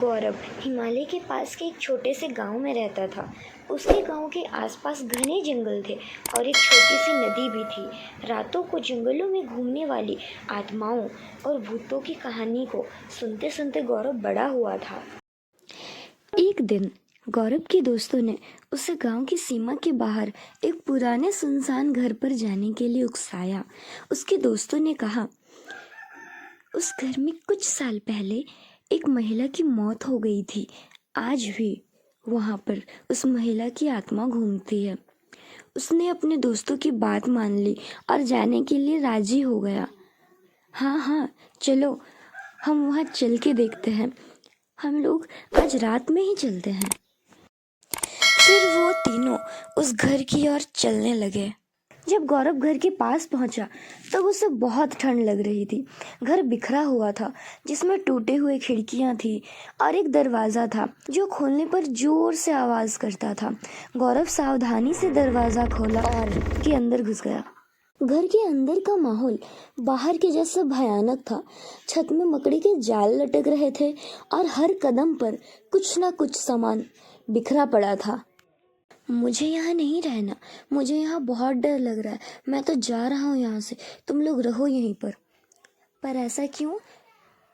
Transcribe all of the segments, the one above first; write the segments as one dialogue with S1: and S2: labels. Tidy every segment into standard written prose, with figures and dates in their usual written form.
S1: गौरव हिमालय के पास के एक छोटे से गांव में रहता था। उसके गांव के आसपास घने जंगल थे और एक छोटी सी नदी भी थी। रातों को जंगलों में घूमने वाली आत्माओं और भूतों की कहानी को सुनते सुनते गौरव बड़ा हुआ था। एक दिन गौरव के दोस्तों ने उसे गांव की सीमा के बाहर एक पुराने सुनसान घर पर जाने के लिए उकसाया। उसके दोस्तों ने कहा, उस घर में कुछ साल पहले एक महिला की मौत हो गई थी। आज भी वहां पर उस महिला की आत्मा घूमती है। उसने अपने दोस्तों की बात मान ली और जाने के लिए राजी हो गया। हाँ हाँ, चलो हम वहां चल के देखते हैं। हम लोग आज रात में ही चलते हैं। फिर वो तीनों उस घर की ओर चलने लगे। जब गौरव घर के पास पहुंचा तब उसे बहुत ठंड लग रही थी। घर बिखरा हुआ था, जिसमें टूटे हुए खिड़कियां थी और एक दरवाज़ा था जो खोलने पर जोर से आवाज़ करता था। गौरव सावधानी से दरवाज़ा खोला और के अंदर घुस गया। घर के अंदर का माहौल बाहर के जैसा भयानक था। छत में मकड़ी के जाल लटक रहे थे और हर कदम पर कुछ ना कुछ सामान बिखरा पड़ा था। मुझे यहाँ नहीं रहना, मुझे यहाँ बहुत डर लग रहा है। मैं तो जा रहा हूँ यहाँ से, तुम लोग रहो यहीं पर ऐसा क्यों?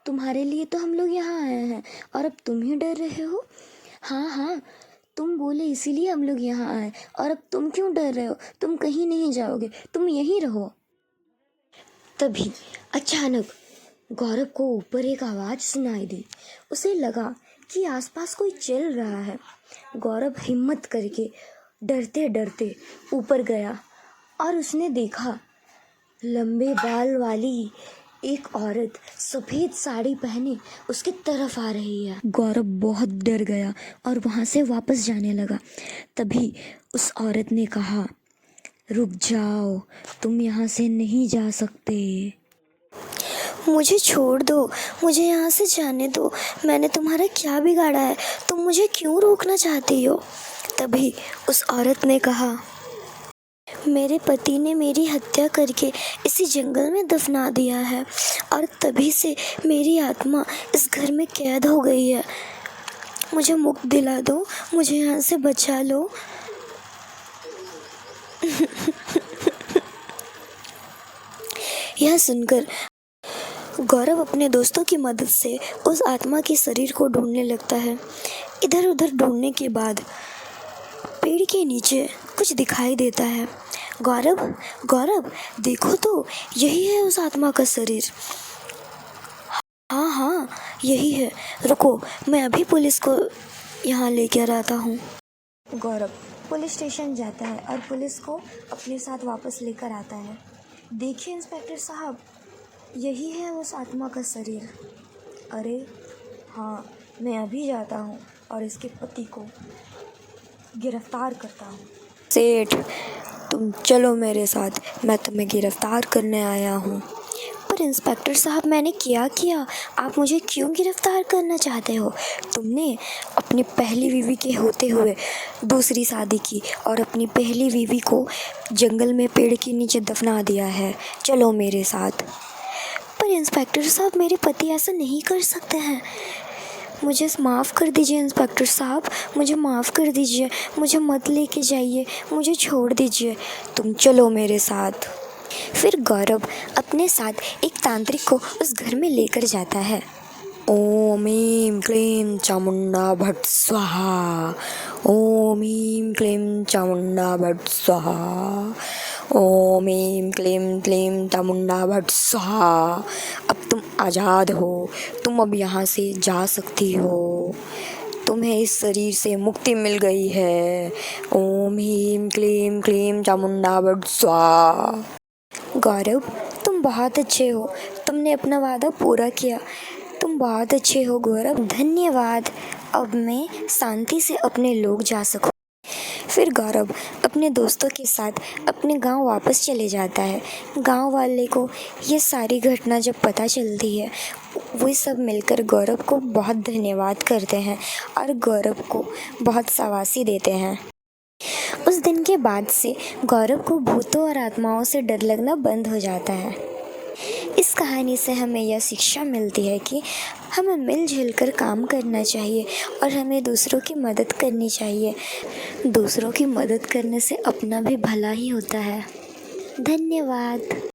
S1: तुम्हारे लिए तो हम लोग यहाँ आए हैं और अब तुम ही डर रहे हो? हाँ हाँ, तुम बोले इसीलिए हम लोग यहाँ आए, और अब तुम क्यों डर रहे हो? तुम कहीं नहीं जाओगे, तुम यहीं रहो। तभी अचानक गौरव को ऊपर एक आवाज़ सुनाई दी। उसे लगा कि आसपास कोई चल रहा है। गौरव हिम्मत करके डरते डरते ऊपर गया और उसने देखा लंबे बाल वाली एक औरत सफ़ेद साड़ी पहने उसकी तरफ आ रही है। गौरव बहुत डर गया और वहाँ से वापस जाने लगा। तभी उस औरत ने कहा, रुक जाओ, तुम यहाँ से नहीं जा सकते। मुझे छोड़ दो, मुझे यहाँ से जाने दो। मैंने तुम्हारा क्या बिगाड़ा है? तुम मुझे क्यों रोकना चाहती हो? तभी उस औरत ने कहा, मेरे पति ने मेरी हत्या करके इसी जंगल में दफना दिया है और तभी से मेरी आत्मा इस घर में कैद हो गई है। मुझे मुक्ति दिला दो, मुझे यहाँ से बचा लो। यह सुनकर गौरव अपने दोस्तों की मदद से उस आत्मा के शरीर को ढूंढने लगता है। इधर उधर ढूंढने के बाद पेड़ के नीचे कुछ दिखाई देता है। गौरव गौरव देखो तो, यही है उस आत्मा का शरीर। हाँ हाँ, यही है। रुको, मैं अभी पुलिस को यहाँ लेकर आता हूँ। गौरव पुलिस स्टेशन जाता है और पुलिस को अपने साथ वापस लेकर आता है। देखिए इंस्पेक्टर साहब, यही है उस आत्मा का शरीर। अरे हाँ, मैं अभी जाता हूँ और इसके पति को गिरफ्तार करता हूँ। सेठ, तुम चलो मेरे साथ, मैं तुम्हें गिरफ्तार करने आया हूँ। पर इंस्पेक्टर साहब, मैंने क्या किया? आप मुझे क्यों गिरफ्तार करना चाहते हो? तुमने अपनी पहली बीवी के होते हुए दूसरी शादी की और अपनी पहली बीवी को जंगल में पेड़ के नीचे दफना दिया है। चलो मेरे साथ। पर इंस्पेक्टर साहब, मेरे पति ऐसा नहीं कर सकते हैं। मुझे माफ़ कर दीजिए इंस्पेक्टर साहब, मुझे माफ़ कर दीजिए। मुझे मत लेके जाइए, मुझे छोड़ दीजिए। तुम चलो मेरे साथ। फिर गौरव अपने साथ एक तांत्रिक को उस घर में लेकर जाता है। ओम ह्रीं क्लीं चामुंडा भट्ट स्वाहा। ओम ह्रीं क्लीं चामुंडा भट्ट स्वाहा। ओम ह्रीं क्लीं क्लीं चामुंडा भट्ट स्वाहा। अब तुम आज़ाद हो, तुम अब यहाँ से जा सकती हो। तुम्हें इस शरीर से मुक्ति मिल गई है। ओम ह्रीं क्लीं क्लीं चामुंडा भट्ट स्वाहा। गौरव, तुम बहुत अच्छे हो, तुमने अपना वादा पूरा किया। तुम बहुत अच्छे हो गौरव, धन्यवाद। अब मैं शांति से अपने लोग जा सकूं। फिर गौरव अपने दोस्तों के साथ अपने गांव वापस चले जाता है। गांव वाले को ये सारी घटना जब पता चलती है, वे सब मिलकर गौरव को बहुत धन्यवाद करते हैं और गौरव को बहुत शाबाशी देते हैं। उस दिन के बाद से गौरव को भूतों और आत्माओं से डर लगना बंद हो जाता है। इस कहानी से हमें यह शिक्षा मिलती है कि हमें मिलजुल कर काम करना चाहिए और हमें दूसरों की मदद करनी चाहिए। दूसरों की मदद करने से अपना भी भला ही होता है। धन्यवाद।